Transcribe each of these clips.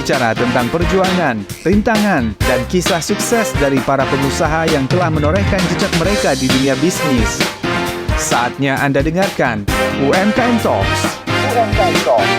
berbicara tentang perjuangan, rintangan, dan kisah sukses dari para pengusaha yang telah menorehkan jejak mereka di dunia bisnis. Saatnya Anda dengarkan UMKM Talks. UMKM Talks.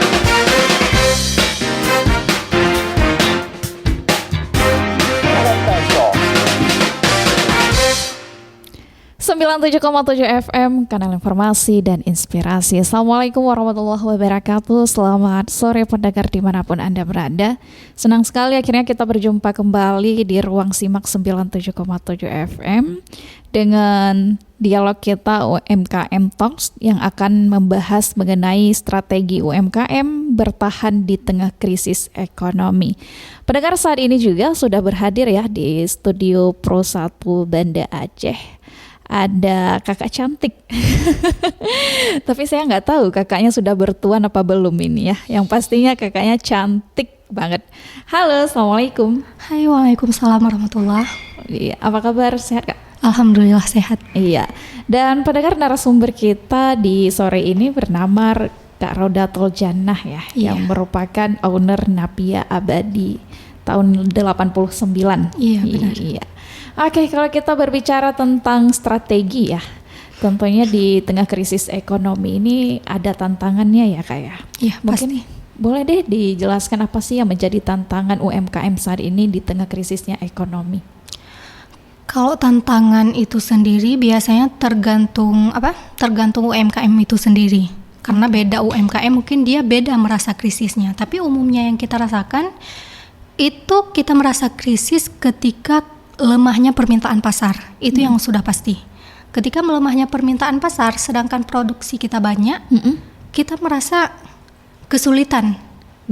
97,7 FM, kanal informasi dan inspirasi. Assalamualaikum warahmatullahi wabarakatuh. Selamat sore pendengar dimanapun Anda berada. Senang sekali akhirnya kita berjumpa kembali di ruang simak 97,7 FM dengan dialog kita UMKM Talks yang akan membahas mengenai strategi UMKM bertahan di tengah krisis ekonomi. Pendengar saat ini juga sudah berhadir ya di studio Pro 1 Banda Aceh. Ada kakak cantik. Tapi saya nggak tahu kakaknya sudah bertuan apa belum ini ya. Yang pastinya kakaknya cantik banget. Halo, Assalamualaikum. Hai, waalaikumsalam warahmatullahi. Iya, apa kabar? Sehat Kak? Alhamdulillah sehat. Iya. Dan pendengar, narasumber kita di sore ini bernama Kak Rodatul Jannah ya, yang merupakan owner Napia Abadi tahun 89. Iya, benar. Iya. Oke, kalau kita berbicara tentang strategi ya, tentunya di tengah krisis ekonomi ini ada tantangannya ya Kak ya. Iya, mungkin pasti. Boleh deh dijelaskan apa sih yang menjadi tantangan UMKM saat ini di tengah krisisnya ekonomi? Kalau tantangan itu sendiri biasanya tergantung UMKM itu sendiri. Karena beda UMKM mungkin dia beda merasa krisisnya. Tapi umumnya yang kita rasakan itu kita merasa krisis ketika lemahnya permintaan pasar, itu yang sudah pasti. Ketika melemahnya permintaan pasar, sedangkan produksi kita banyak, kita merasa kesulitan.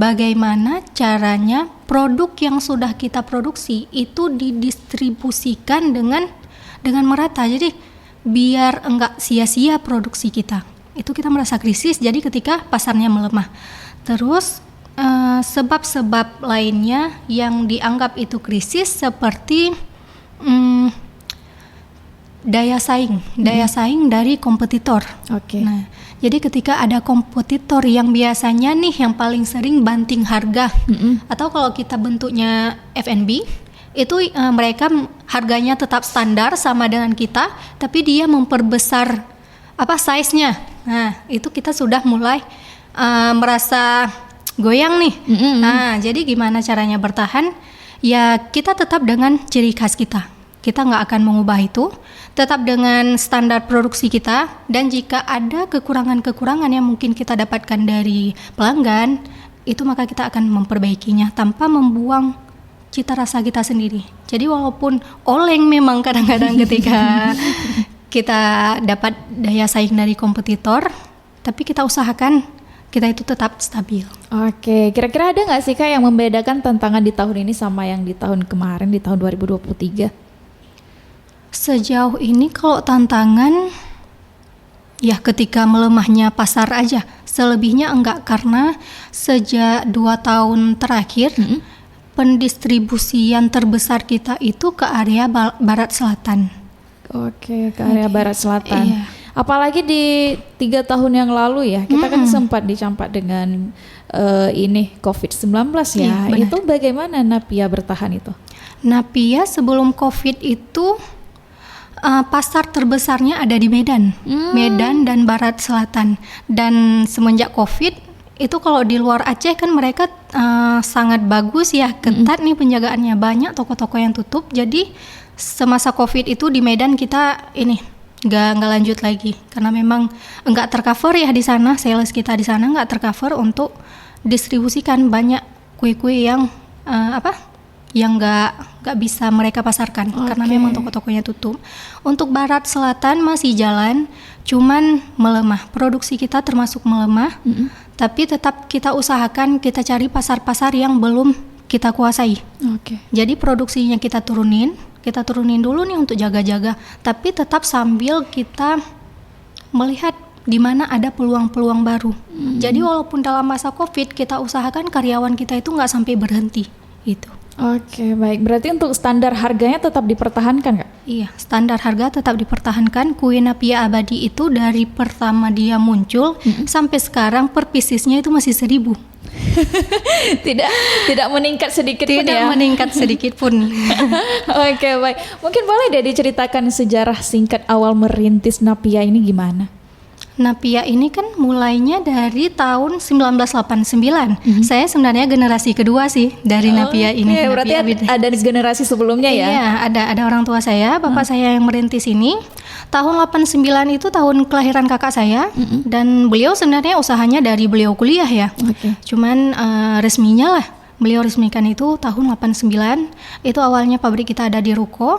Bagaimana caranya produk yang sudah kita produksi itu didistribusikan dengan merata. Jadi biar enggak sia-sia produksi kita. Itu kita merasa krisis. Jadi ketika pasarnya melemah, terus sebab-sebab lainnya yang dianggap itu krisis seperti daya saing dari kompetitor. Oke. Nah, jadi ketika ada kompetitor yang biasanya nih yang paling sering banting harga, atau kalau kita bentuknya F&B itu mereka harganya tetap standar sama dengan kita, tapi dia memperbesar size-nya. Nah, itu kita sudah mulai merasa goyang nih. Nah, jadi gimana caranya bertahan? Ya kita tetap dengan ciri khas kita. Kita nggak akan mengubah itu. Tetap dengan standar produksi kita. Dan jika ada kekurangan-kekurangan yang mungkin kita dapatkan dari pelanggan, itu maka kita akan memperbaikinya tanpa membuang cita rasa kita sendiri. Jadi walaupun oleng memang kadang-kadang ketika kita dapat daya saing dari kompetitor, tapi kita usahakan kita itu tetap stabil. Oke, kira-kira ada nggak sih Kak yang membedakan tantangan di tahun ini sama yang di tahun kemarin, di tahun 2023? Sejauh ini kalau tantangan, ya ketika melemahnya pasar aja. Selebihnya enggak, karena sejak 2 tahun terakhir, pendistribusian terbesar kita itu ke area Barat Selatan. Oke, ke area Barat Selatan. Iya. Apalagi di 3 tahun yang lalu ya, kita kan sempat dicampak dengan ini COVID-19 ya. Iya, itu bagaimana Napia bertahan itu? Napia sebelum COVID itu pasar terbesarnya ada di Medan, Medan dan Barat Selatan. Dan semenjak COVID itu kalau di luar Aceh kan mereka sangat bagus ya, ketat nih penjagaannya, banyak toko-toko yang tutup. Jadi semasa COVID itu di Medan kita nggak lanjut lagi karena memang nggak tercover ya di sana, sales kita di sana nggak tercover untuk distribusikan banyak kue-kue yang yang nggak bisa mereka pasarkan karena memang toko-tokonya tutup. Untuk Barat Selatan masih jalan, cuman melemah, produksi kita termasuk melemah, tapi tetap kita usahakan kita cari pasar-pasar yang belum kita kuasai. Jadi produksinya kita turunin dulu nih untuk jaga-jaga, tapi tetap sambil kita melihat di mana ada peluang-peluang baru. Jadi walaupun dalam masa COVID kita usahakan karyawan kita itu nggak sampai berhenti gitu. Oke, baik. Berarti untuk standar harganya tetap dipertahankan, Kak? Iya, standar harga tetap dipertahankan. Kue Napia Abadi itu dari pertama dia muncul sampai sekarang per piecesnya itu masih 1.000. Tidak meningkat sedikit pun Tidak ya. meningkat sedikit pun. Oke, baik. Mungkin boleh deh diceritakan sejarah singkat awal merintis Napia ini gimana? Napia ini kan mulainya dari tahun 1989. Saya sebenarnya generasi kedua sih dari Napia ini. Oke, berarti Napia ada generasi sebelumnya ya? Iya, ada orang tua saya, bapak saya yang merintis ini. Tahun 89 itu tahun kelahiran kakak saya, dan beliau sebenarnya usahanya dari beliau kuliah ya. Oke. Cuman resminya lah, beliau resmikan itu tahun 89. Itu awalnya pabrik kita ada di Ruko.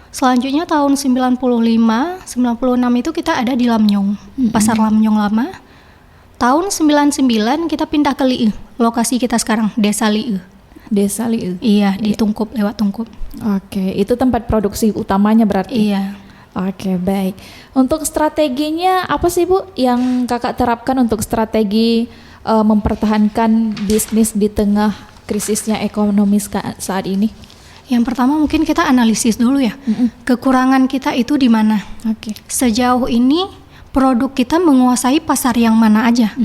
Selanjutnya tahun 95, 96 itu kita ada di Lamnyong, Pasar Lamnyong lama. Tahun 99 kita pindah ke Lieu, lokasi kita sekarang, Desa Lieu. Desa Lieu. Iya, di Tungkup, lewat Tungkup. Oke, itu tempat produksi utamanya berarti? Iya. Oke, baik. Untuk strateginya apa sih Bu yang kakak terapkan untuk strategi mempertahankan bisnis di tengah krisisnya ekonomi saat ini? Yang pertama mungkin kita analisis dulu ya, kekurangan kita itu di mana. Oke. Sejauh ini produk kita menguasai pasar yang mana aja.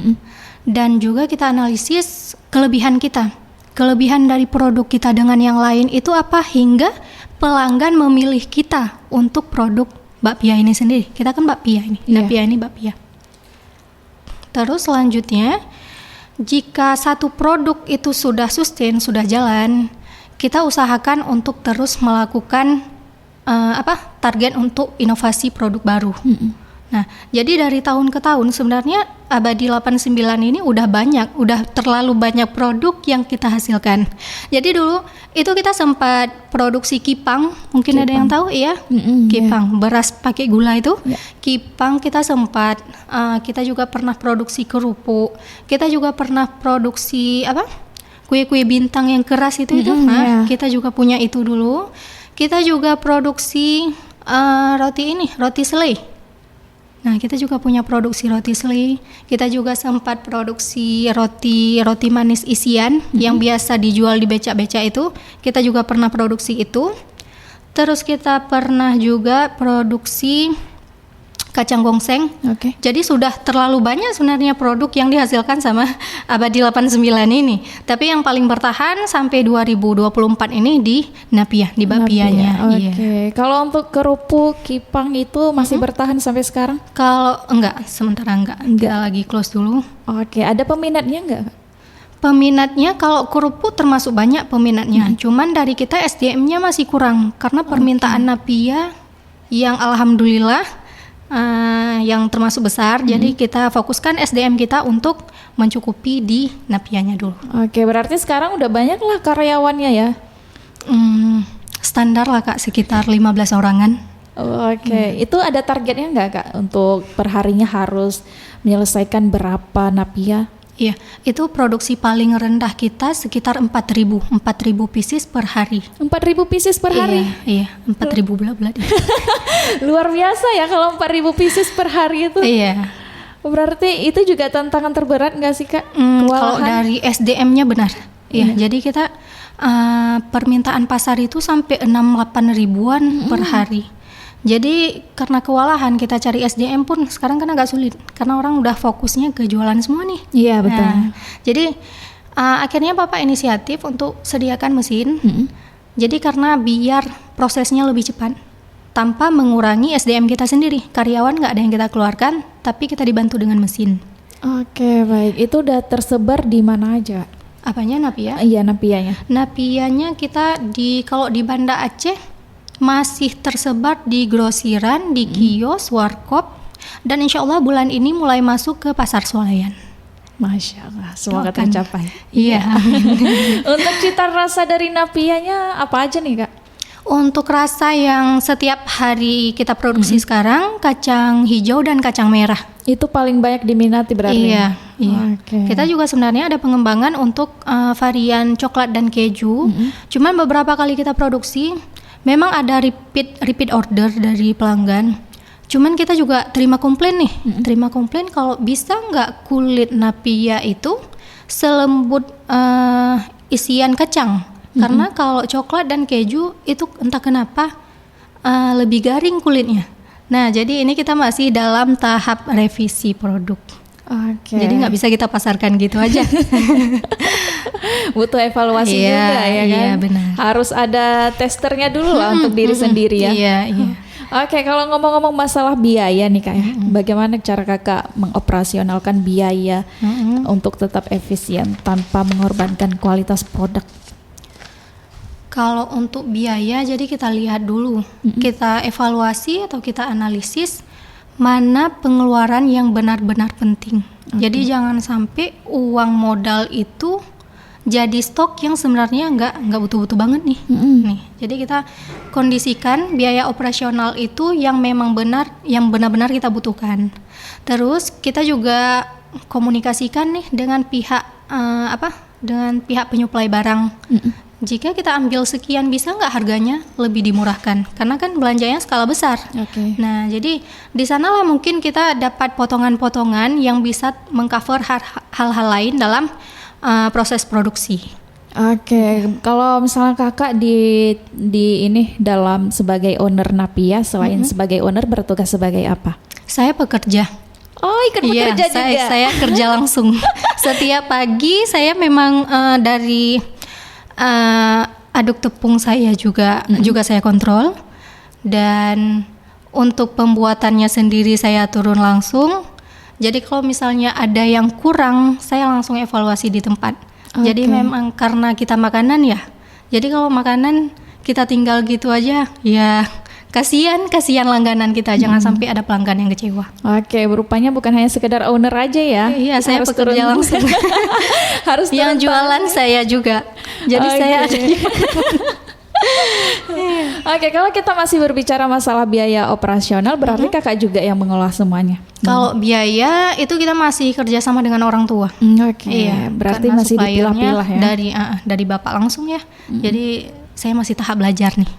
Dan juga kita analisis kelebihan kita. Kelebihan dari produk kita dengan yang lain itu apa, hingga pelanggan memilih kita untuk produk bakpia ini sendiri. Kita kan bakpia ini, Napia ini bakpia. Terus selanjutnya, jika satu produk itu sudah sustain, sudah jalan, kita usahakan untuk terus melakukan target untuk inovasi produk baru. Nah, jadi dari tahun ke tahun sebenarnya Abadi 89 ini udah terlalu banyak produk yang kita hasilkan. Jadi dulu itu kita sempat produksi kipang, mungkin ada yang tahu ya? Kipang, beras pakai gula itu. Kipang kita sempat, kita juga pernah produksi kerupuk, kita juga pernah produksi kue-kue bintang yang keras itu. Kita juga punya itu dulu. Kita juga produksi roti selai. Nah, kita juga punya produksi roti selai. Kita juga sempat produksi roti manis isian yang biasa dijual di becak-becak itu. Kita juga pernah produksi itu. Terus kita pernah juga produksi kacang gongseng. Oke. Jadi sudah terlalu banyak sebenarnya produk yang dihasilkan sama Abadi 89 ini. Tapi yang paling bertahan sampai 2024 ini di Napia, di bakpianya. Oke. Kalau untuk kerupuk kipang itu masih bertahan sampai sekarang? Kalau sementara enggak. Kita lagi close dulu. Oke, ada peminatnya enggak? Peminatnya kalau kerupuk termasuk banyak peminatnya. Cuman dari kita SDM-nya masih kurang karena permintaan Napia yang alhamdulillah yang termasuk besar, jadi kita fokuskan SDM kita untuk mencukupi di Napianya dulu. Oke, berarti sekarang udah banyak lah karyawannya ya? Standar lah Kak, sekitar 15 orangan. Oke, itu ada targetnya nggak Kak untuk perharinya harus menyelesaikan berapa Napia? Iya, itu produksi paling rendah kita sekitar 4.000 pieces per hari. 4.000 pieces per hari? Iya, 4.000 bulat-bulat. Luar biasa ya kalau 4.000 pieces per hari itu. Iya. Berarti itu juga tantangan terberat nggak sih Kak? Kalau dari SDM-nya benar. Iya, jadi kita permintaan pasar itu sampai 6-8 ribuan per hari. Jadi karena kewalahan kita cari SDM pun sekarang kan agak sulit karena orang udah fokusnya ke jualan semua nih. Iya betul. Jadi akhirnya Bapak inisiatif untuk sediakan mesin. Jadi karena biar prosesnya lebih cepat tanpa mengurangi SDM kita sendiri. Karyawan nggak ada yang kita keluarkan, tapi kita dibantu dengan mesin. Oke, baik. Itu udah tersebar di mana aja? Apanya, Napia? Iya, Napianya. Napianya kita kalau di Banda Aceh masih tersebar di grosiran, di kios, warkop, dan insya Allah bulan ini mulai masuk ke pasar swalayan. Masya Allah, semoga tercapai. Iya. Untuk cita rasa dari Napianya apa aja nih Kak? Untuk rasa yang setiap hari kita produksi sekarang, kacang hijau dan kacang merah. Itu paling banyak diminati berarti? Iya. Okay. Kita juga sebenarnya ada pengembangan untuk varian coklat dan keju. Cuman beberapa kali kita produksi, memang ada repeat order dari pelanggan. Cuman kita juga terima komplain nih. Terima komplain kalau bisa nggak kulit Napia itu selembut isian kacang. Karena kalau coklat dan keju itu entah kenapa lebih garing kulitnya. Nah, jadi ini kita masih dalam tahap revisi produk. Oke. Jadi nggak bisa kita pasarkan gitu aja. Butuh evaluasi Iya, juga ya kan. iya, benar. Harus ada testernya dulu lah untuk diri sendiri ya. Iya, iya. Oke, kalau ngomong-ngomong masalah biaya nih Kak ya, bagaimana cara Kakak mengoperasionalkan biaya untuk tetap efisien tanpa mengorbankan kualitas produk? Kalau untuk biaya, jadi kita lihat dulu, kita evaluasi atau kita analisis mana pengeluaran yang benar-benar penting. Jadi jangan sampai uang modal itu jadi stok yang sebenarnya nggak butuh-butuh banget nih. Nih, jadi kita kondisikan biaya operasional itu yang memang benar-benar kita butuhkan. Terus kita juga komunikasikan nih dengan pihak dengan pihak penyuplai barang. Jika kita ambil sekian, bisa nggak harganya lebih dimurahkan? Karena kan belanjanya skala besar. Oke. Nah, jadi di sanalah mungkin kita dapat potongan-potongan yang bisa mengcover hal-hal lain dalam proses produksi. Oke, kalau misalnya Kakak di ini dalam sebagai owner Napia, selain sebagai owner bertugas sebagai apa? Saya pekerja. Oh, ikut bekerja juga. Saya kerja langsung. Setiap pagi saya memang dari aduk tepung saya juga saya kontrol, dan untuk pembuatannya sendiri saya turun langsung. Jadi kalau misalnya ada yang kurang, saya langsung evaluasi di tempat. Jadi memang karena kita makanan ya. Jadi kalau makanan kita tinggal gitu aja, ya kasihan langganan kita. Jangan sampai ada pelanggan yang kecewa. Oke, rupanya bukan hanya sekedar owner aja ya. Iya, saya harus pekerja turun- langsung. harus Yang turun jualan tangan. saya juga. Jadi saya ada di Oke, kalau kita masih berbicara masalah biaya operasional, berarti Kakak juga yang mengolah semuanya. Kalau biaya itu kita masih kerjasama dengan orang tua. Oke, berarti karena masih suppliernya dipilah-pilah ya. dari bapak langsung ya. Jadi saya masih tahap belajar nih.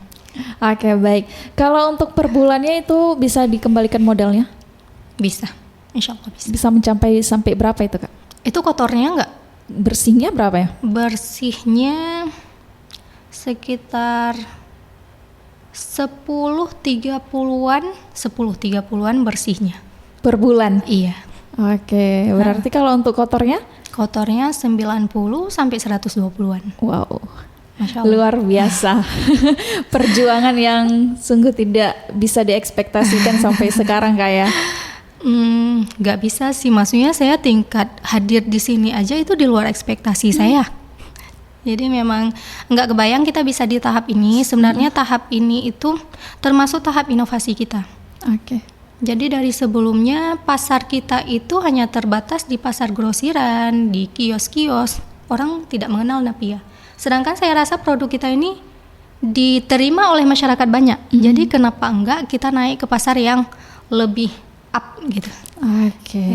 Oke, baik. Kalau untuk per bulannya itu bisa dikembalikan modalnya? Bisa, insya Allah bisa. Bisa mencapai sampai berapa itu Kak? Itu kotornya nggak? Bersihnya berapa ya? Bersihnya sekitar 10-30-an bersihnya. Per bulan? Iya. Oke, berarti kalau untuk kotornya? Kotornya 90-120-an. Wow, Masya Allah. luar biasa. Perjuangan yang sungguh tidak bisa diekspektasikan sampai sekarang Kak ya. Nggak bisa sih, maksudnya saya tingkat hadir di sini aja itu di luar ekspektasi saya. Jadi memang nggak kebayang kita bisa di tahap ini. Sebenarnya tahap ini itu termasuk tahap inovasi kita. Oke. Jadi dari sebelumnya pasar kita itu hanya terbatas di pasar grosiran, di kios-kios. Orang tidak mengenal Napia. Sedangkan saya rasa produk kita ini diterima oleh masyarakat banyak. Jadi kenapa enggak kita naik ke pasar yang lebih up gitu. Oke.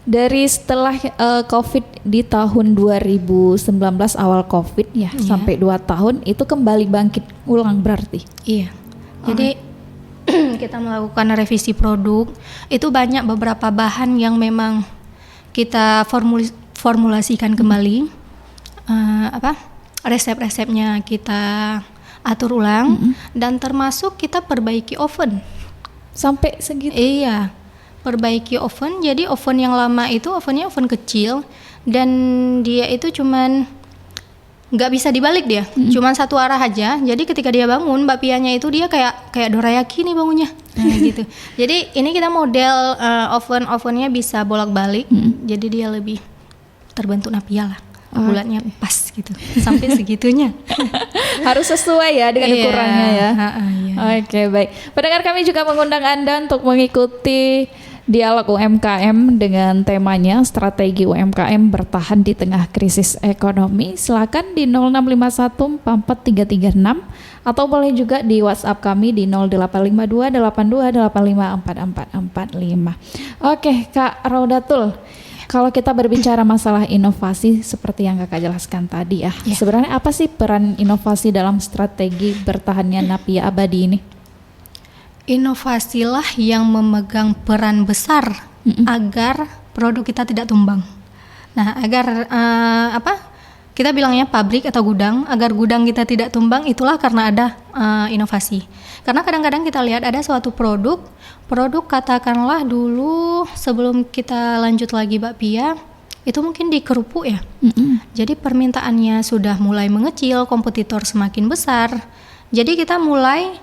Dari setelah COVID di tahun 2019 awal COVID ya, sampai 2 tahun itu kembali bangkit ulang berarti. Iya. Jadi kita melakukan revisi produk. Itu banyak beberapa bahan yang memang kita formulasikan kembali. Resep-resepnya kita atur ulang, dan termasuk kita perbaiki oven. Sampai segitu. Iya. Perbaiki oven. Jadi oven yang lama itu ovennya oven kecil, dan dia itu cuman nggak bisa dibalik dia, cuman satu arah aja. Jadi ketika dia bangun, bapianya itu dia kayak dorayaki nih bangunnya, gitu. Jadi ini kita model ovennya bisa bolak-balik, jadi dia lebih terbentuk Napia lah, bulatnya pas gitu, sampai segitunya. Harus sesuai ya dengan ukurannya ya. Iya. Oke, baik. Pendengar, kami juga mengundang Anda untuk mengikuti dialog UMKM dengan temanya strategi UMKM bertahan di tengah krisis ekonomi. Silakan di 065144336 atau boleh juga di WhatsApp kami di 085282854445. Oke, Kak Raudatul. Kalau kita berbicara masalah inovasi seperti yang Kakak jelaskan tadi ya, sebenarnya apa sih peran inovasi dalam strategi bertahannya Napia Abadi ini? Inovasilah yang memegang peran besar agar produk kita tidak tumbang. Nah, agar kita bilangnya pabrik atau gudang, agar gudang kita tidak tumbang, itulah karena ada inovasi. Karena kadang-kadang kita lihat ada suatu produk katakanlah dulu sebelum kita lanjut lagi bakpia, itu mungkin di kerupuk ya. Jadi permintaannya sudah mulai mengecil, kompetitor semakin besar. Jadi kita mulai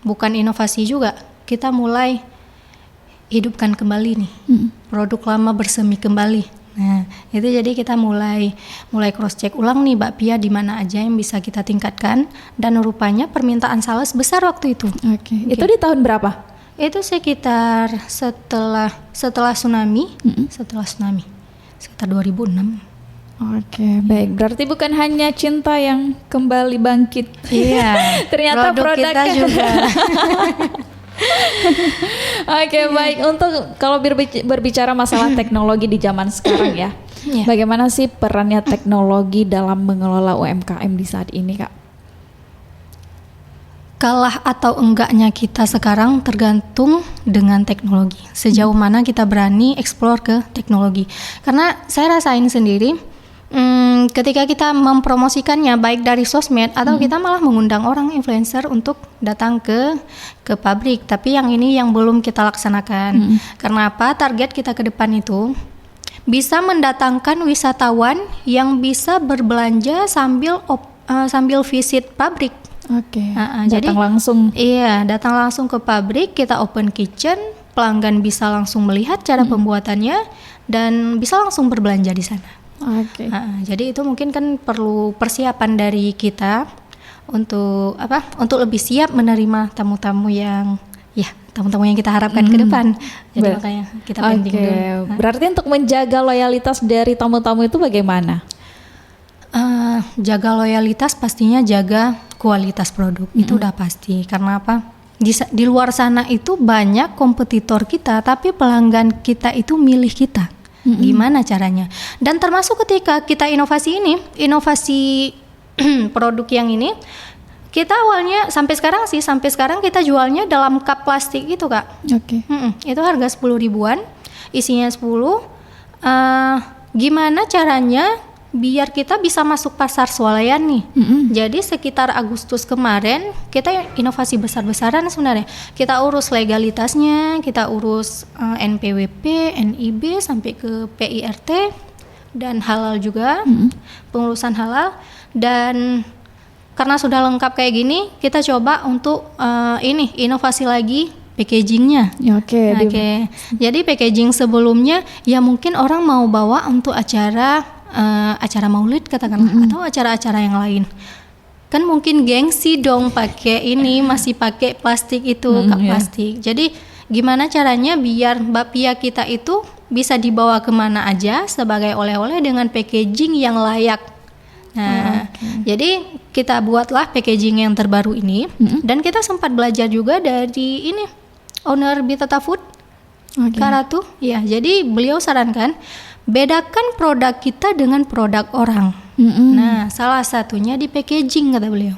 bukan inovasi juga, kita mulai hidupkan kembali nih produk lama bersemi kembali. Nah itu jadi kita mulai cross check ulang nih bakpia di mana aja yang bisa kita tingkatkan, dan rupanya permintaan sales besar waktu itu. Itu di tahun berapa? Itu sekitar setelah tsunami, sekitar 2006. Oke, baik. Berarti bukan hanya cinta yang kembali bangkit. Iya. Ternyata produk kita juga. Oke, baik. Untuk kalau berbicara masalah teknologi di zaman sekarang ya, bagaimana sih perannya teknologi dalam mengelola UMKM di saat ini, Kak? Kalah atau enggaknya kita sekarang tergantung dengan teknologi. Sejauh mana kita berani explore ke teknologi. Karena saya rasain sendiri, ketika kita mempromosikannya baik dari sosmed atau kita malah mengundang orang influencer untuk datang ke pabrik, tapi yang ini yang belum kita laksanakan. Karena apa? Target kita ke depan itu bisa mendatangkan wisatawan yang bisa berbelanja sambil visit pabrik. Datang langsung. Iya, datang langsung ke pabrik, kita open kitchen, pelanggan bisa langsung melihat cara pembuatannya dan bisa langsung berbelanja di sana. Jadi itu mungkin kan perlu persiapan dari kita untuk lebih siap menerima tamu-tamu yang kita harapkan ke depan. Jadi makanya kita penting dulu. Berarti untuk menjaga loyalitas dari tamu-tamu itu bagaimana? Jaga loyalitas pastinya jaga kualitas produk, itu udah pasti. Karena apa? Di luar sana itu banyak kompetitor kita, tapi pelanggan kita itu milih kita. Gimana caranya? Dan termasuk ketika kita inovasi produk yang ini, kita awalnya sampai sekarang kita jualnya dalam cup plastik itu, Kak. Itu harga 10 ribuan, isinya 10. Gimana caranya biar kita bisa masuk pasar swalayan nih? Jadi sekitar Agustus kemarin kita inovasi besar-besaran sebenarnya. Kita urus legalitasnya, kita urus NPWP, NIB sampai ke PIRT dan halal juga, pengurusan halal. Dan karena sudah lengkap kayak gini, kita coba untuk inovasi lagi packagingnya. Jadi packaging sebelumnya ya mungkin orang mau bawa untuk acara maulid katakanlah, atau acara-acara yang lain. Kan mungkin gengsi dong pakai ini, masih pakai plastik itu, kap plastik. Jadi gimana caranya biar bakpia kita itu bisa dibawa kemana aja sebagai oleh-oleh dengan packaging yang layak. Nah, jadi kita buatlah packaging yang terbaru ini, dan kita sempat belajar juga dari ini owner Bitata Food, Kak Ratu. Ya, jadi beliau sarankan bedakan produk kita dengan produk orang. Nah, salah satunya di packaging kata beliau.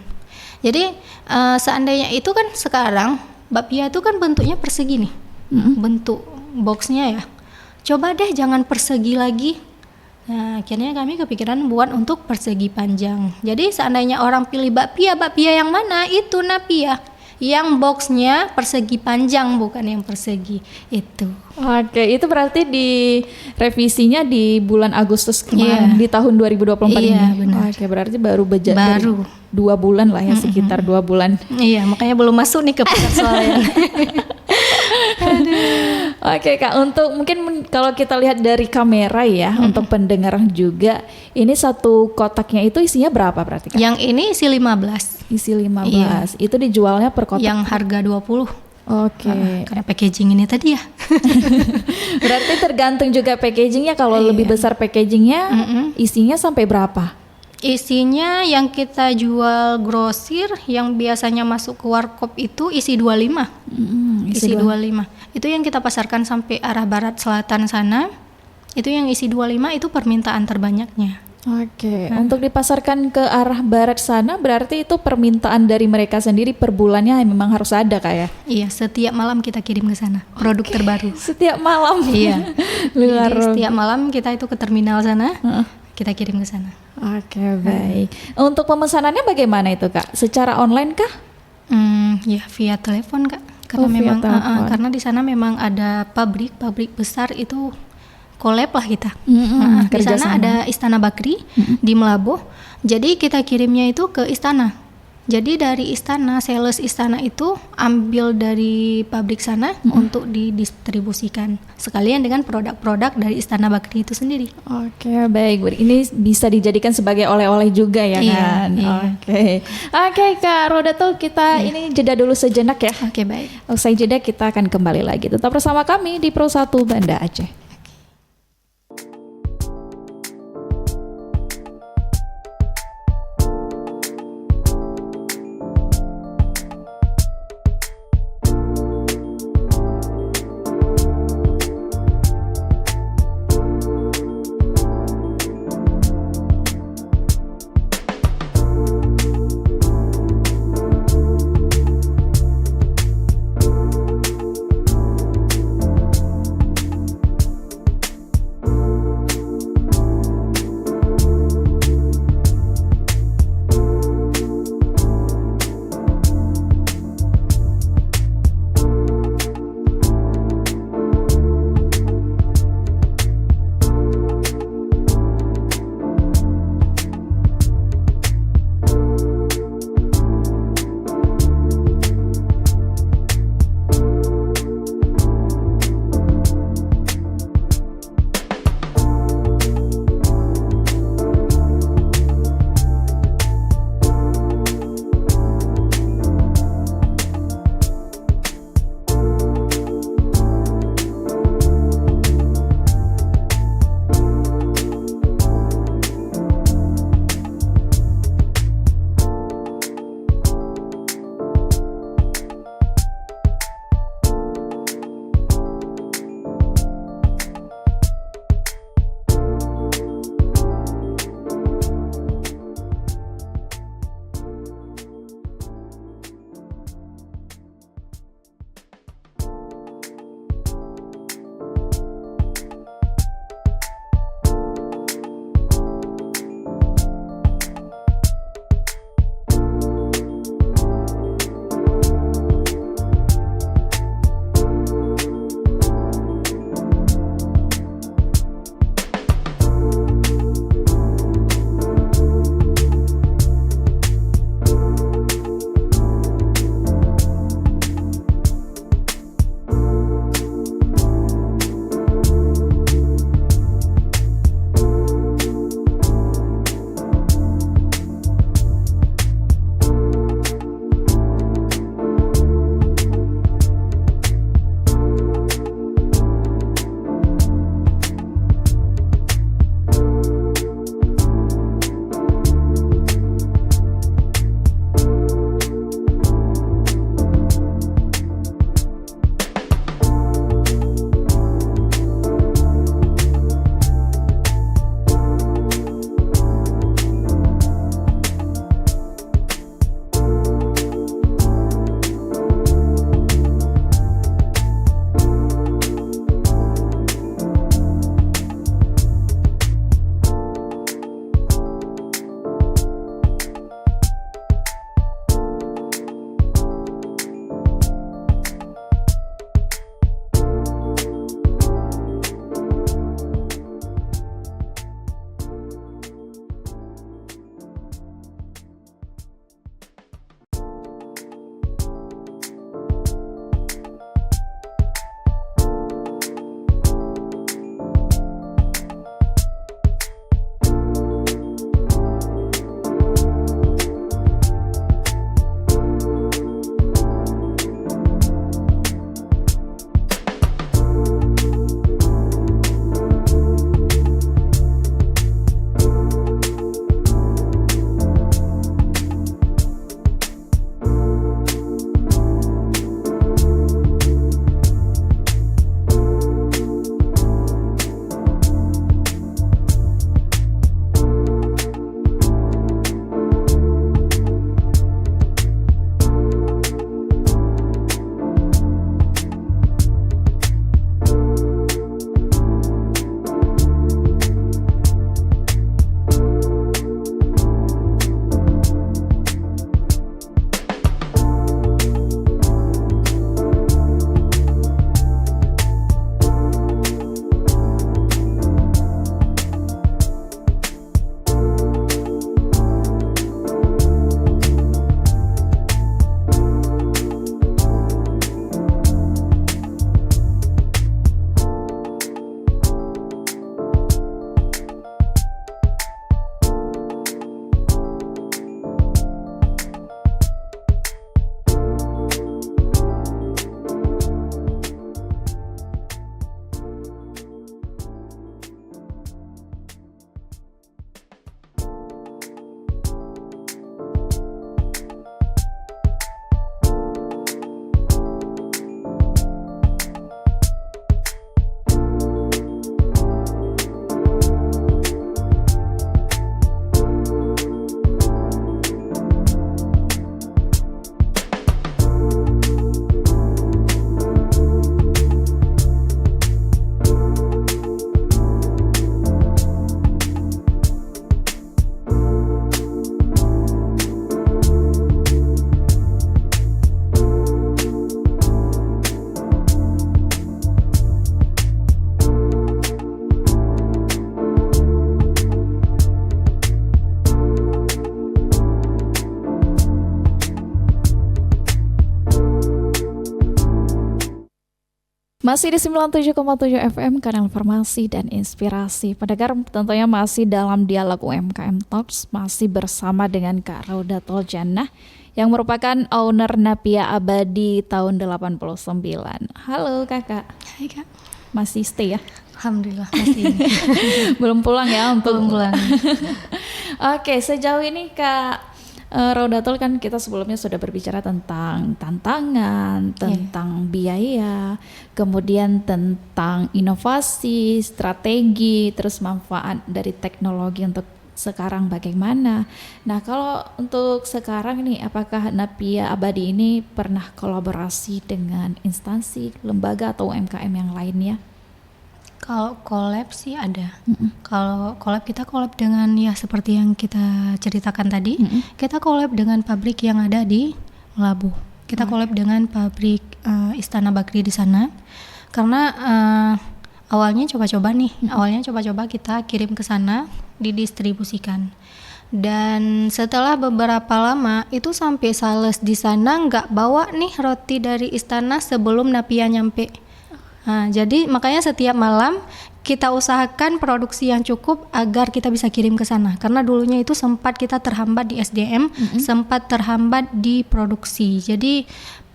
Jadi seandainya itu kan sekarang bakpia itu kan bentuknya persegi nih, bentuk boxnya ya. Coba deh jangan persegi lagi. Nah, akhirnya kami kepikiran buat untuk persegi panjang. Jadi seandainya orang pilih bakpia yang mana? Itu Napia. Yang boxnya persegi panjang, bukan yang persegi itu. Itu berarti di revisinya di bulan Agustus kemarin, di tahun 2024 ini. Iya, benar. Berarti baru 2 bulan lah ya, sekitar 2 bulan. Iya, makanya belum masuk nih ke pasar swalayan. Kak, untuk mungkin kalau kita lihat dari kamera ya, untuk pendengar juga, ini satu kotaknya itu isinya berapa berarti, Kak? Yang ini isi 15. Isi 15. Itu dijualnya per kotak? Yang harga 20. Karena packaging ini tadi ya. Berarti tergantung juga packagingnya. Kalau lebih besar packagingnya, isinya sampai berapa? Isinya yang kita jual grosir, yang biasanya masuk ke warkop itu isi 25. Isi 25. Itu yang kita pasarkan sampai arah barat selatan sana. Itu yang isi 25 itu permintaan terbanyaknya. Untuk dipasarkan ke arah barat sana berarti itu permintaan dari mereka sendiri per bulannya memang harus ada, Kak ya? Iya, setiap malam kita kirim ke sana produk terbaru. Setiap malam? Iya. Jadi setiap malam kita itu ke terminal sana, kita kirim ke sana. Oke, baik. Untuk pemesanannya bagaimana itu Kak? Secara online kah? Ya via telepon Kak, karena Via memang telepon. karena di sana memang ada pabrik besar itu collab lah kita. Di kerjasama. sana ada Istana Bakri di Melabo. Jadi kita kirimnya itu ke istana. Jadi dari istana, sales istana itu ambil dari pabrik sana untuk didistribusikan. Sekalian dengan produk-produk dari Istana Bakri itu sendiri. Oke, baik. Ini bisa dijadikan sebagai oleh-oleh juga ya Iya, kan? iya. Oke, Kak Rodatul, kita ini jeda dulu sejenak ya. Oke, baik. Usai jeda kita akan kembali lagi. Tetap bersama kami di Pro 1 Banda Aceh. Masih di 97,7 FM, kanal informasi dan inspirasi. Pendengar, tentunya masih dalam dialog UMKM Talks, masih bersama dengan Kak Raudatul Jannah yang merupakan owner Napia Abadi tahun 89. Halo Kakak. Hai Kak. Masih stay ya? Alhamdulillah masih. Belum pulang ya untuk Belum pulang. Oke, sejauh ini Kak Raudatul, kan kita sebelumnya sudah berbicara tentang tantangan, tentang biaya, kemudian tentang inovasi, strategi, terus manfaat dari teknologi untuk sekarang bagaimana. Nah, kalau untuk sekarang nih, apakah Napia Abadi ini pernah kolaborasi dengan instansi, lembaga atau UMKM yang lainnya? Kalau collab sih ada. Kalau collab, kita collab dengan ya seperti yang kita ceritakan tadi. Kita collab dengan pabrik yang ada di Labuh. Kita collab dengan pabrik Istana Bakri di sana. Karena awalnya coba-coba nih. Awalnya coba-coba kita kirim ke sana, didistribusikan. Dan setelah beberapa lama itu sampai sales di sana nggak bawa nih roti dari Istana sebelum Napia nyampe. Nah, jadi makanya setiap malam kita usahakan produksi yang cukup agar kita bisa kirim ke sana. Karena dulunya itu sempat kita terhambat di SDM, sempat terhambat di produksi. Jadi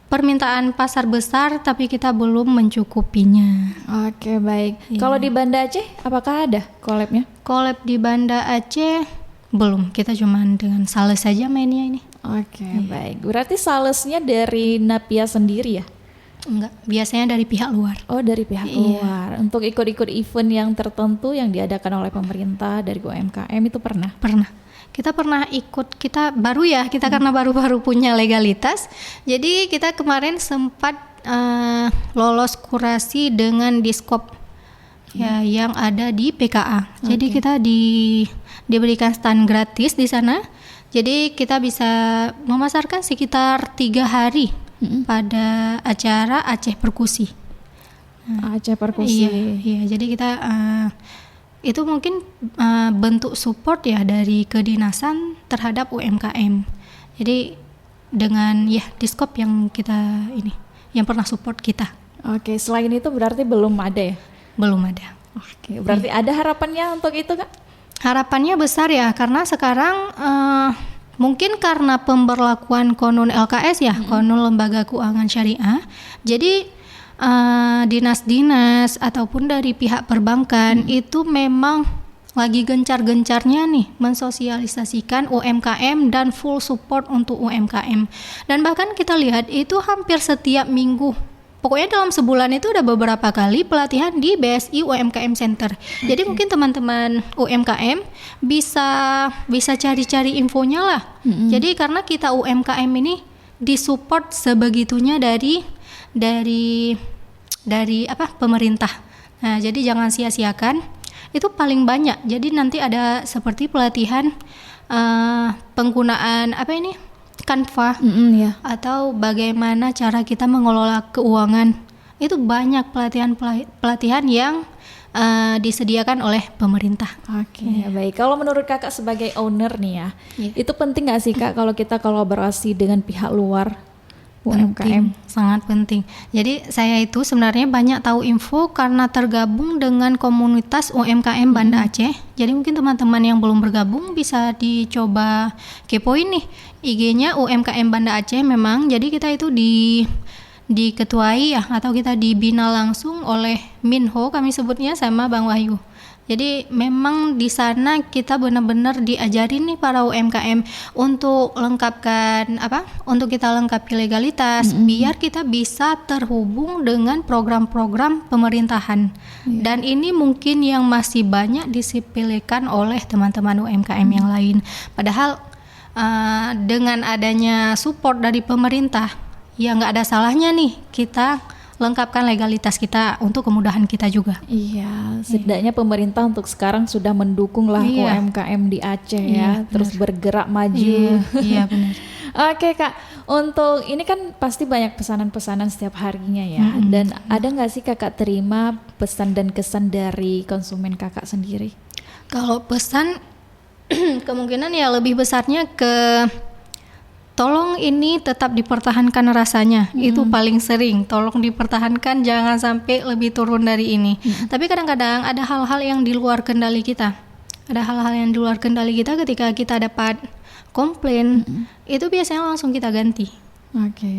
permintaan pasar besar tapi kita belum mencukupinya. Oke, baik. Kalau di Banda Aceh apakah ada collab-nya? Collab di Banda Aceh belum. Kita cuman dengan sales saja mainnya ini. Oke, baik. Berarti salesnya dari Napia sendiri ya? Enggak, biasanya dari pihak luar. Oh, dari pihak luar. Untuk ikut-ikut event yang tertentu yang diadakan oleh pemerintah dari UMKM itu pernah? Pernah. Kita pernah ikut, kita baru ya, kita karena baru-baru punya legalitas. Jadi kita kemarin sempat lolos kurasi dengan Diskop ya yang ada di PKA. Jadi kita diberikan stand gratis di sana. Jadi kita bisa memasarkan sekitar 3 hari pada acara Aceh Perkusi. Aceh Perkusi. Iya. Jadi kita itu mungkin bentuk support ya dari kedinasan terhadap UMKM. Jadi dengan Diskop yang kita yang pernah support kita. Oke, selain itu berarti belum ada ya? Belum ada. Oke, berarti ada harapannya untuk itu Kak? Harapannya besar ya, karena sekarang mungkin karena pemberlakuan Konun LKS ya, Konun Lembaga Keuangan Syariah. Jadi dinas-dinas ataupun dari pihak perbankan itu memang lagi gencar-gencarnya nih mensosialisasikan UMKM dan full support untuk UMKM. Dan bahkan kita lihat itu hampir setiap minggu. Pokoknya dalam sebulan itu ada beberapa kali pelatihan di BSI UMKM Center. Jadi mungkin teman-teman UMKM bisa cari-cari infonya lah. Jadi karena kita UMKM ini disupport sebegitunya dari pemerintah. Nah, jadi jangan sia-siakan. Itu paling banyak. Jadi nanti ada seperti pelatihan penggunaan Canva atau bagaimana cara kita mengelola keuangan. Itu banyak pelatihan yang disediakan oleh pemerintah. Oke, baik. Kalau menurut Kakak sebagai owner nih ya, itu penting nggak sih Kak kalau kita kolaborasi dengan pihak luar UMKM? Penting, sangat penting. Jadi saya itu sebenarnya banyak tahu info karena tergabung dengan komunitas UMKM Banda Aceh. Jadi mungkin teman-teman yang belum bergabung bisa dicoba kepoin nih IG-nya UMKM Banda Aceh memang. Jadi kita itu diketuai ya atau kita dibina langsung oleh Minho, kami sebutnya, sama Bang Wahyu. Jadi memang di sana kita benar-benar diajarin nih para UMKM untuk untuk kita lengkapi legalitas biar kita bisa terhubung dengan program-program pemerintahan. Dan ini mungkin yang masih banyak disepelekan oleh teman-teman UMKM yang lain. Padahal dengan adanya support dari pemerintah, ya nggak ada salahnya nih kita lengkapkan legalitas kita untuk kemudahan kita juga. Iya, setidaknya pemerintah untuk sekarang sudah mendukung lah UMKM di Aceh ya, terus bergerak maju. Iya benar. Oke Kak, untuk ini kan pasti banyak pesanan-pesanan setiap harinya ya, dan ada nggak sih Kakak terima pesan dan kesan dari konsumen Kakak sendiri? Kalau pesan kemungkinan ya lebih besarnya ke tolong ini tetap dipertahankan rasanya. Itu paling sering. Tolong dipertahankan, jangan sampai lebih turun dari ini. Tapi kadang-kadang ada hal-hal yang di luar kendali kita. Ada hal-hal yang di luar kendali kita ketika kita dapat komplain, itu biasanya langsung kita ganti.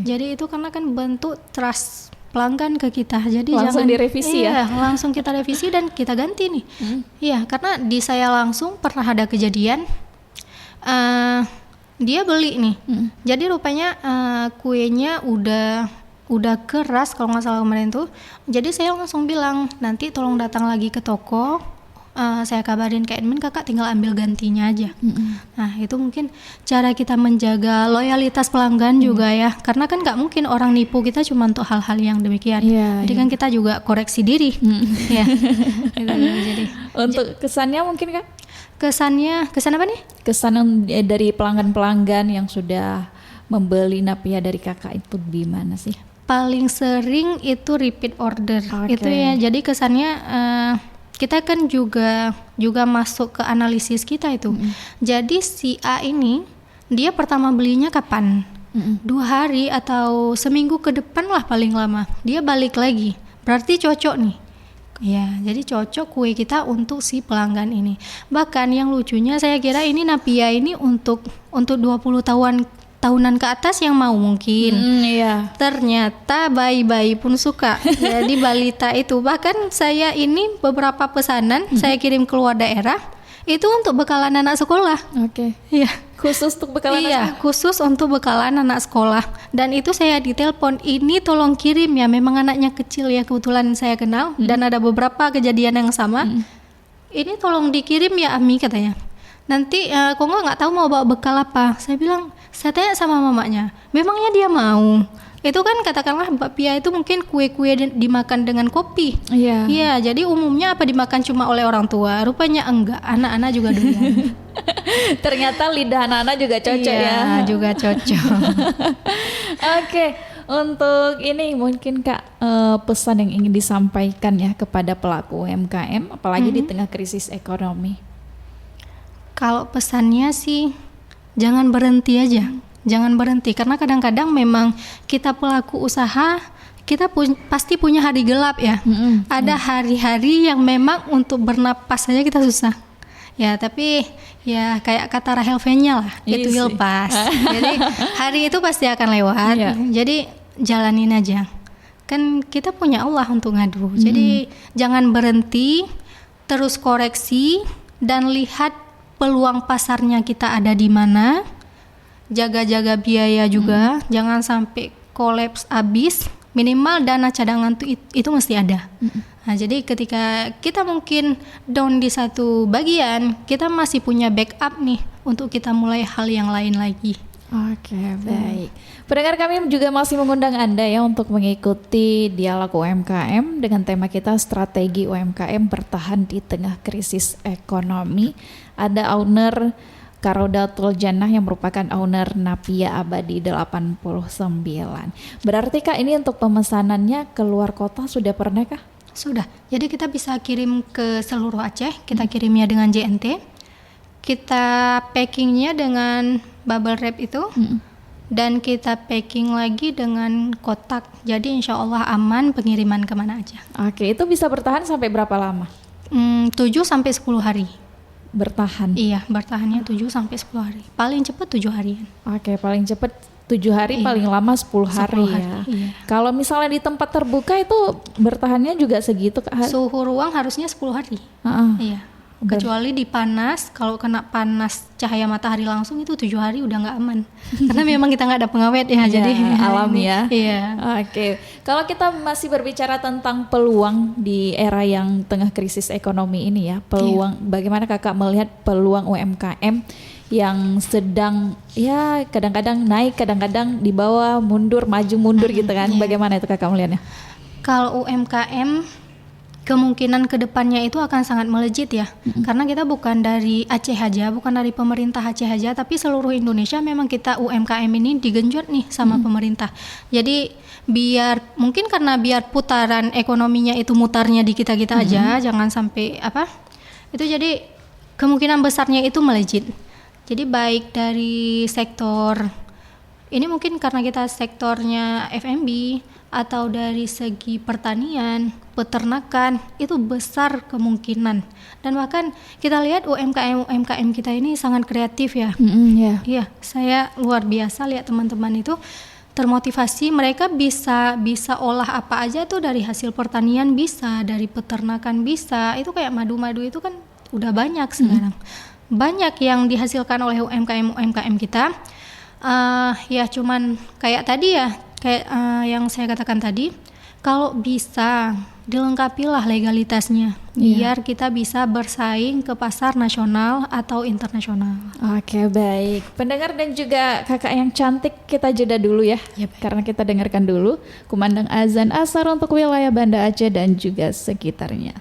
Jadi itu karena kan bentuk trust pelanggan ke kita. Jadi langsung jangan direvisi ya. Langsung kita revisi dan kita ganti nih. Iya, karena di saya langsung pernah ada kejadian dia beli nih. Jadi rupanya kuenya udah keras kalau nggak salah kemarin tuh. Jadi saya langsung bilang, nanti tolong datang lagi ke toko. Saya kabarin ke admin, kakak tinggal ambil gantinya aja. Nah itu mungkin cara kita menjaga loyalitas pelanggan juga ya, karena kan nggak mungkin orang nipu kita cuma untuk hal-hal yang demikian. Jadi kan kita juga koreksi diri. Ya. Jadi untuk kesannya mungkin Kak? Kesan apa nih? Kesan dari pelanggan-pelanggan yang sudah membeli Napia dari kakak itu gimana sih? Paling sering itu repeat order. Itu ya, jadi kesannya kita kan juga masuk ke analisis kita itu. Jadi si A ini dia pertama belinya kapan? 2 hari atau seminggu ke depan lah paling lama. Dia balik lagi. Berarti cocok nih. Ya, jadi cocok kue kita untuk si pelanggan ini. Bahkan yang lucunya saya kira ini Napia ini untuk 20 tahunan ke atas yang mau mungkin. Ternyata bayi-bayi pun suka. Jadi balita itu, bahkan saya ini beberapa pesanan saya kirim keluar daerah itu untuk bekalan anak sekolah. Iya. Khusus untuk bekalan anak. Khusus untuk bekalan anak sekolah. Dan itu saya ditelepon, ini tolong kirim ya, memang anaknya kecil ya, kebetulan saya kenal dan ada beberapa kejadian yang sama. Ini tolong dikirim ya Ami katanya. Nanti Kongo nggak tahu mau bawa bekal apa. Saya bilang, saya tanya sama mamanya, memangnya dia mau? Itu kan katakanlah bakpia itu mungkin kue-kue dimakan dengan kopi. Iya, jadi umumnya apa dimakan cuma oleh orang tua? Rupanya enggak, anak-anak juga doyan. Ternyata lidah anak-anak juga cocok ya. Juga cocok. Untuk ini mungkin Kak pesan yang ingin disampaikan ya kepada pelaku UMKM apalagi di tengah krisis ekonomi. Kalau pesannya sih jangan berhenti aja. Jangan berhenti, karena kadang-kadang memang kita pelaku usaha kita pasti punya hari gelap ya. Ada hari-hari yang memang untuk bernapas saja kita susah. Ya, tapi ya kayak kata Rahel Fenya lah, it will pass. Jadi hari itu pasti akan lewat. Jadi jalanin aja. Kan kita punya Allah untuk ngadu. Jadi jangan berhenti, terus koreksi dan lihat peluang pasarnya kita ada di mana. Jaga-jaga biaya juga, jangan sampai kolaps habis. Minimal dana cadangan itu mesti ada. Nah, jadi ketika kita mungkin down di satu bagian, kita masih punya backup nih untuk kita mulai hal yang lain lagi. Baik. Pendengar kami juga masih mengundang Anda ya untuk mengikuti dialog UMKM dengan tema kita strategi UMKM bertahan di tengah krisis ekonomi. Ada owner Karodatul Jannah yang merupakan owner Napia Abadi 89. Berarti Kak ini untuk pemesanannya keluar kota sudah pernah kah? Sudah. Jadi kita bisa kirim ke seluruh Aceh. Kita kirimnya dengan JNT. Kita packingnya dengan bubble wrap itu. Dan kita packing lagi dengan kotak. Jadi insya Allah aman pengiriman kemana aja. Itu bisa bertahan sampai berapa lama? 7-10 hari. Bertahan? Iya, bertahannya 7-10 hari. Paling cepat 7 harian. Paling cepat 7 hari, paling lama 10 hari ya. Iya. Kalau misalnya di tempat terbuka itu bertahannya juga segitu Kak? Suhu ruang harusnya 10 hari. Iya. Kecuali di panas, kalau kena panas cahaya matahari langsung itu 7 hari udah nggak aman. Karena memang kita nggak ada pengawet ya, jadi alam ya. Iya. Kalau kita masih berbicara tentang peluang di era yang tengah krisis ekonomi ini ya, peluang bagaimana Kakak melihat peluang UMKM yang sedang ya kadang-kadang naik, kadang-kadang di bawah, mundur, maju mundur gitu kan? Bagaimana itu Kakak melihatnya? Kalau UMKM kemungkinan kedepannya itu akan sangat melejit ya, karena kita bukan dari Aceh aja, bukan dari pemerintah Aceh aja, tapi seluruh Indonesia memang kita UMKM ini digenjot nih sama pemerintah. Jadi mungkin karena biar putaran ekonominya itu mutarnya di kita-kita aja, jangan sampai itu jadi kemungkinan besarnya itu melejit. Jadi baik dari sektor Ini mungkin karena kita sektornya F&B atau dari segi pertanian, peternakan itu besar kemungkinan. Dan bahkan kita lihat UMKM kita ini sangat kreatif ya. Ya. Iya, saya luar biasa lihat teman-teman itu termotivasi, mereka bisa olah apa aja tuh dari hasil pertanian bisa, dari peternakan bisa. Itu kayak madu-madu itu kan udah banyak sekarang. Banyak yang dihasilkan oleh UMKM kita. Ya cuman kayak tadi ya, kayak yang saya katakan tadi, kalau bisa dilengkapilah legalitasnya biar kita bisa bersaing ke pasar nasional atau internasional. Oke, baik. Pendengar dan juga kakak yang cantik, kita jeda dulu ya. Karena kita dengarkan dulu kumandang azan asar untuk wilayah Banda Aceh dan juga sekitarnya.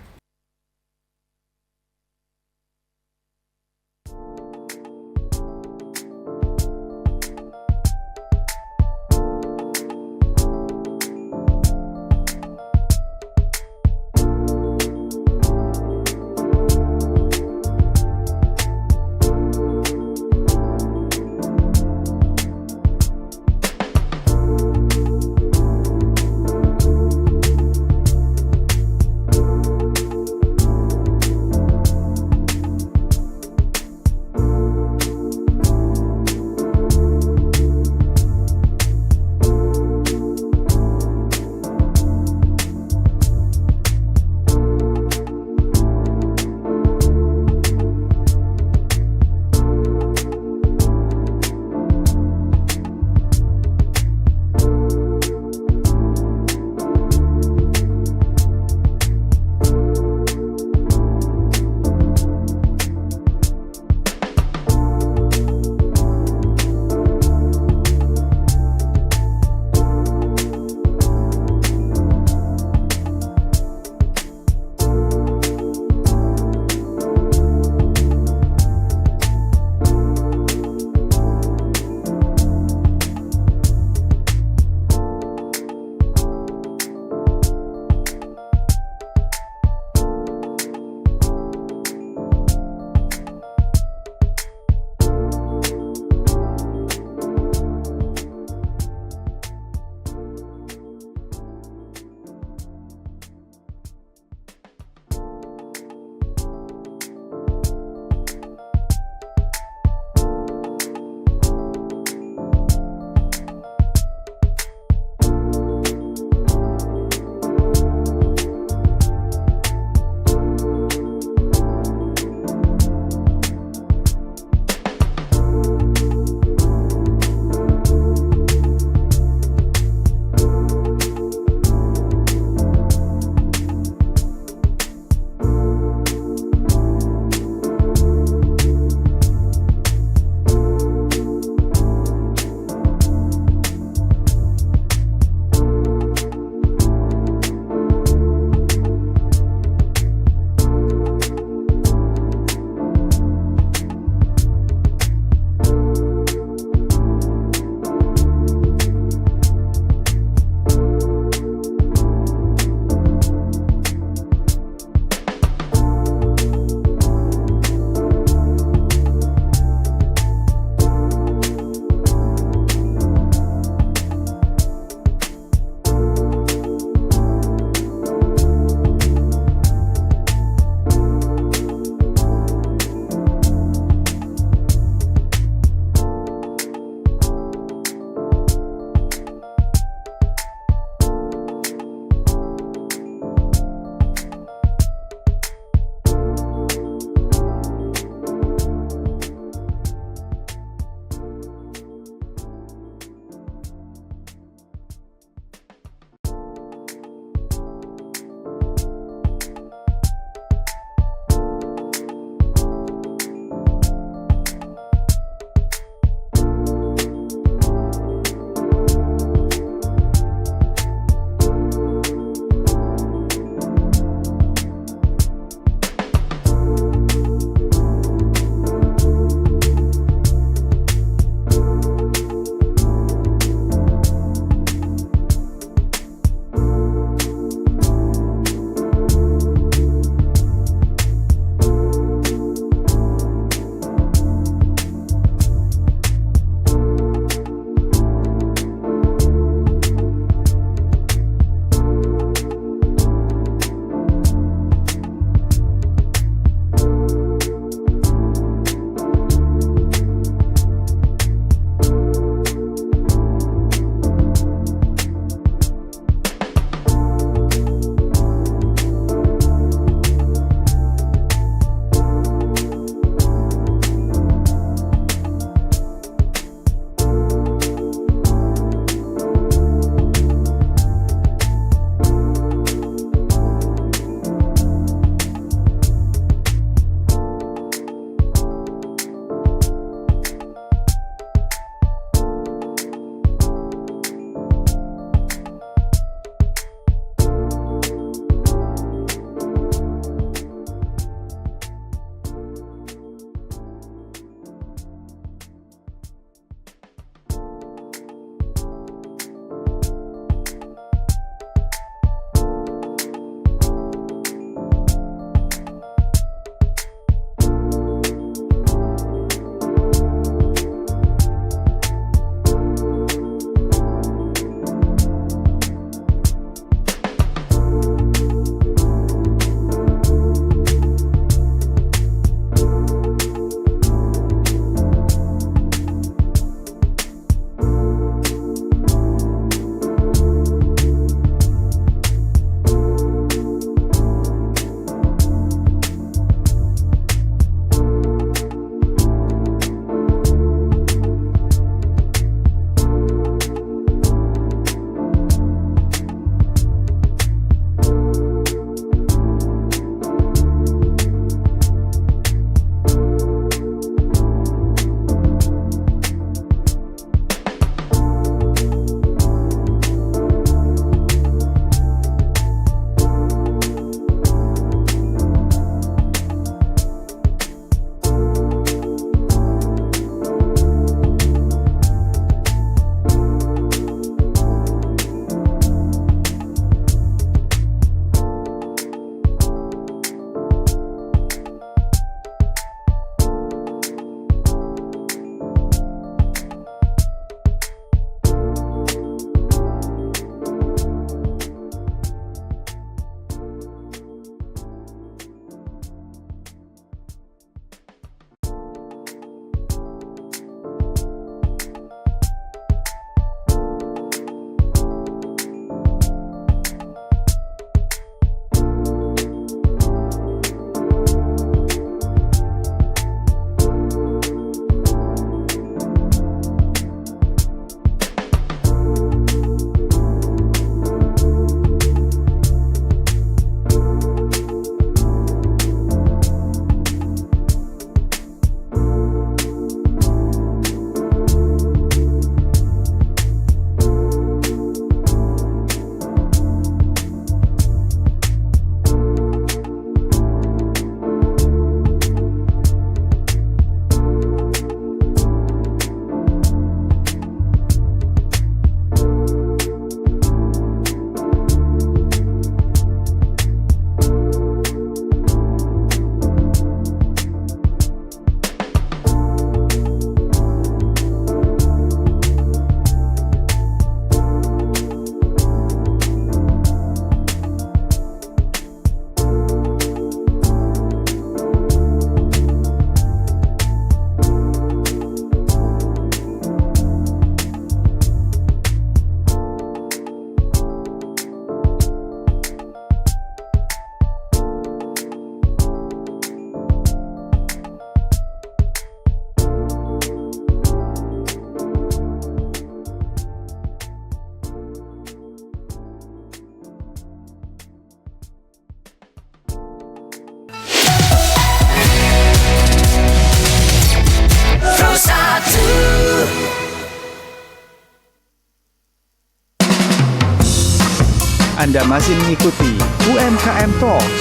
Anda masih mengikuti UMKM Talks.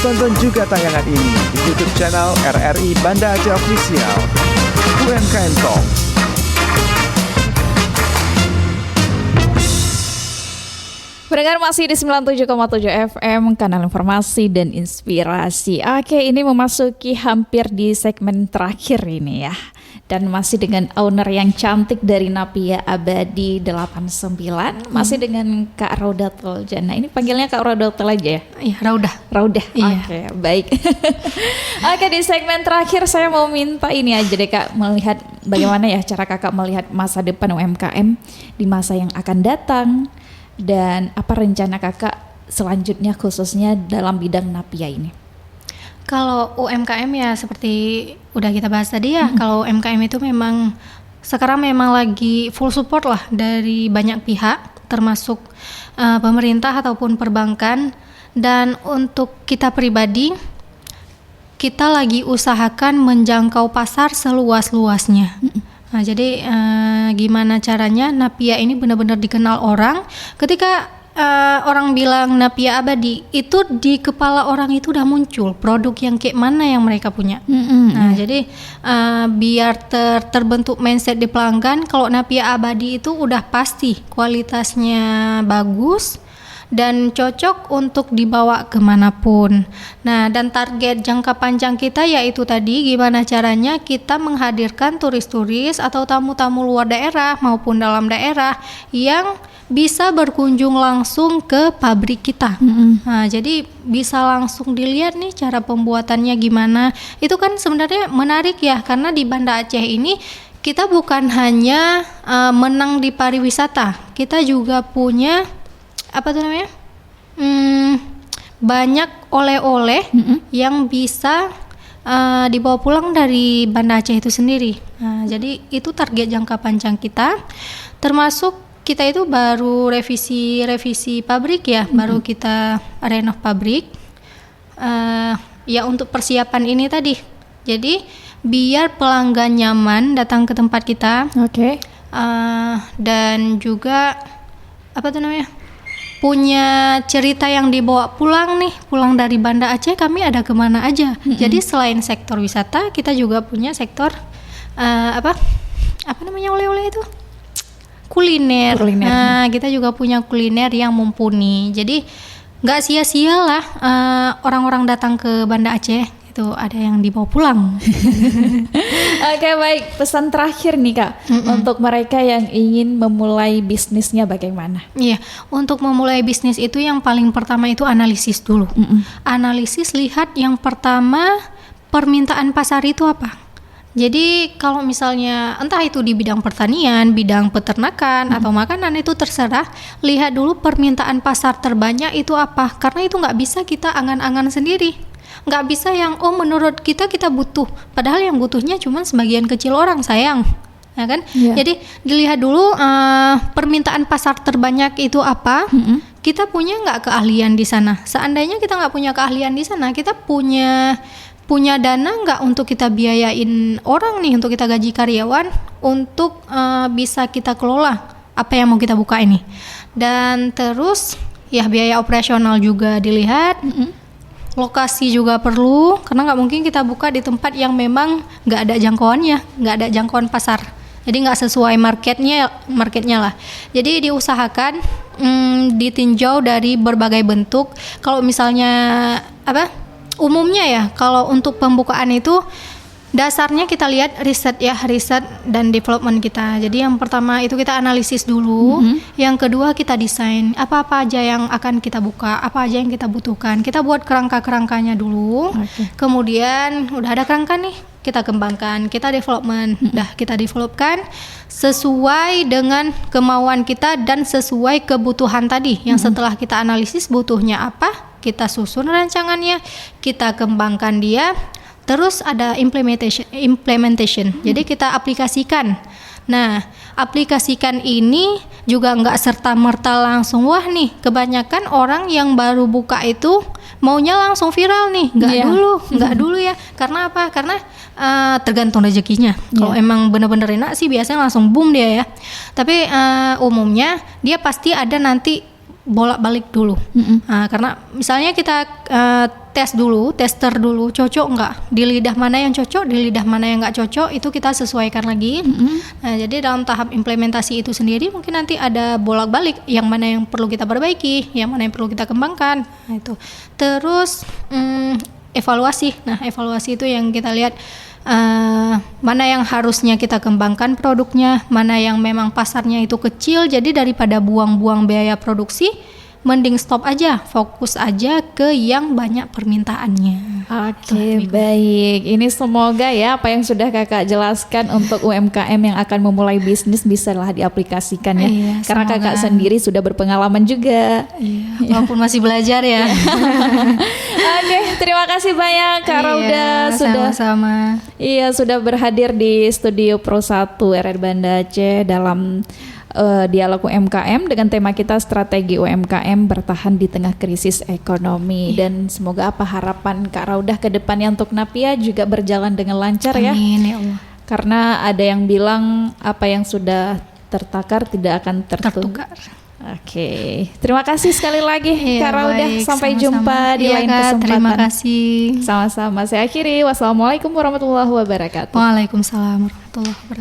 Tonton juga tayangan ini di YouTube channel RRI Banda Aceh Official. UMKM Talks. Pendengar masih di 97,7 FM, kanal informasi dan inspirasi. Oke, ini memasuki hampir di segmen terakhir ini ya. Dan masih dengan owner yang cantik dari Napia Abadi 89, masih dengan Kak Raudatul Jannah. Ini panggilnya Kak Raudatul aja ya? Iya, Raudah. Raudah. Iya. Oke, baik. Oke, di segmen terakhir saya mau minta ini aja deh Kak, melihat bagaimana ya cara Kakak melihat masa depan UMKM di masa yang akan datang. Dan apa rencana Kakak selanjutnya khususnya dalam bidang Napia ini? Kalau UMKM ya seperti udah kita bahas tadi ya, kalau UMKM itu memang sekarang memang lagi full support lah dari banyak pihak, termasuk pemerintah ataupun perbankan. Dan untuk kita pribadi, kita lagi usahakan menjangkau pasar seluas-luasnya. Nah, jadi gimana caranya Napia ini benar-benar dikenal orang. Ketika orang bilang Napia Abadi, itu di kepala orang itu udah muncul produk yang kayak mana yang mereka punya. Nah, jadi biar terbentuk mindset di pelanggan, kalau Napia Abadi itu udah pasti kualitasnya bagus dan cocok untuk dibawa kemanapun. Nah, dan target jangka panjang kita yaitu tadi gimana caranya kita menghadirkan turis-turis atau tamu-tamu luar daerah maupun dalam daerah yang bisa berkunjung langsung ke pabrik kita. Nah, jadi bisa langsung dilihat nih cara pembuatannya gimana. Itu kan sebenarnya menarik ya, karena di Banda Aceh ini kita bukan hanya menang di pariwisata, kita juga punya banyak oleh-oleh yang bisa dibawa pulang dari Banda Aceh itu sendiri. Nah, jadi itu target jangka panjang kita. Termasuk kita itu baru revisi pabrik ya, baru kita renov pabrik. Ya untuk persiapan ini tadi. Jadi biar pelanggan nyaman datang ke tempat kita. Oke. Dan juga punya cerita yang dibawa pulang dari Banda Aceh, kami ada kemana aja. Jadi selain sektor wisata, kita juga punya sektor oleh-oleh itu kuliner. Nah, kita juga punya kuliner yang mumpuni. Jadi nggak sia-sia lah orang-orang datang ke Banda Aceh itu ada yang dibawa pulang. Oke, baik. Pesan terakhir nih Kak, untuk mereka yang ingin memulai bisnisnya bagaimana? Iya, untuk memulai bisnis itu yang paling pertama itu analisis dulu. Analisis, lihat yang pertama permintaan pasar itu apa. Jadi kalau misalnya entah itu di bidang pertanian, bidang peternakan atau makanan, itu terserah. Lihat dulu permintaan pasar terbanyak itu apa, karena itu nggak bisa kita angan-angan sendiri. Nggak bisa yang menurut kita butuh, padahal yang butuhnya cuma sebagian kecil orang, sayang, ya kan? Jadi dilihat dulu permintaan pasar terbanyak itu apa. Kita punya nggak keahlian di sana? Seandainya kita nggak punya keahlian di sana, kita punya dana nggak untuk kita biayain orang nih, untuk kita gaji karyawan, untuk bisa kita kelola apa yang mau kita buka ini. Dan terus ya biaya operasional juga dilihat. Lokasi juga perlu, karena nggak mungkin kita buka di tempat yang memang nggak ada jangkauannya, nggak ada jangkauan pasar. Jadi nggak sesuai marketnya lah. Jadi diusahakan ditinjau dari berbagai bentuk. Kalau misalnya umumnya ya, kalau untuk pembukaan itu dasarnya kita lihat riset dan development kita. Jadi yang pertama itu kita analisis dulu, yang kedua kita desain apa aja yang akan kita buka, apa aja yang kita butuhkan. Kita buat kerangkanya dulu. Kemudian udah ada kerangka nih, kita kembangkan, kita development. Kita developkan sesuai dengan kemauan kita dan sesuai kebutuhan tadi. Yang setelah kita analisis butuhnya apa, kita susun rancangannya, kita kembangkan dia. Terus ada implementation. Jadi kita aplikasikan. Nah, aplikasikan ini juga nggak serta-merta langsung wah nih. Kebanyakan orang yang baru buka itu maunya langsung viral nih. Nggak dulu ya. Karena apa? Karena tergantung rezekinya. Kalau emang bener-bener enak sih biasanya langsung boom dia ya. Tapi umumnya dia pasti ada nanti bolak-balik dulu. Nah, karena misalnya kita tester dulu, cocok nggak di lidah mana yang cocok, di lidah mana yang nggak cocok, itu kita sesuaikan lagi. Nah, jadi dalam tahap implementasi itu sendiri mungkin nanti ada bolak-balik, yang mana yang perlu kita perbaiki, yang mana yang perlu kita kembangkan. Nah, itu. Terus evaluasi. Nah, evaluasi itu yang kita lihat mana yang harusnya kita kembangkan produknya, mana yang memang pasarnya itu kecil, jadi daripada buang-buang biaya produksi, mending stop aja, fokus aja ke yang banyak permintaannya. Oke, baik. Ini semoga ya apa yang sudah kakak jelaskan untuk UMKM yang akan memulai bisnis bisalah diaplikasikan ya. Iya, Karena semoga. kakak sendiri sudah berpengalaman juga. Iya, walaupun masih belajar ya. Oke, terima kasih banyak Kak Rauda sudah sama-sama. Iya, sudah berhadir di studio Pro 1 RR Banda Aceh dalam dialog UMKM dengan tema kita strategi UMKM bertahan di tengah krisis ekonomi. Dan semoga apa harapan Kak Raudah ke depannya untuk Napia juga berjalan dengan lancar ya. Amin ya Allah. Karena ada yang bilang apa yang sudah tertakar tidak akan Tertukar. Oke, terima kasih sekali lagi Iya, Kak Raudah. baik, Sampai sama-sama. jumpa di Iya, lain Kak, kesempatan. terima kasih. Sama-sama. Saya akhiri. Wassalamualaikum warahmatullahi wabarakatuh. Waalaikumsalam warahmatullahi wabarakatuh.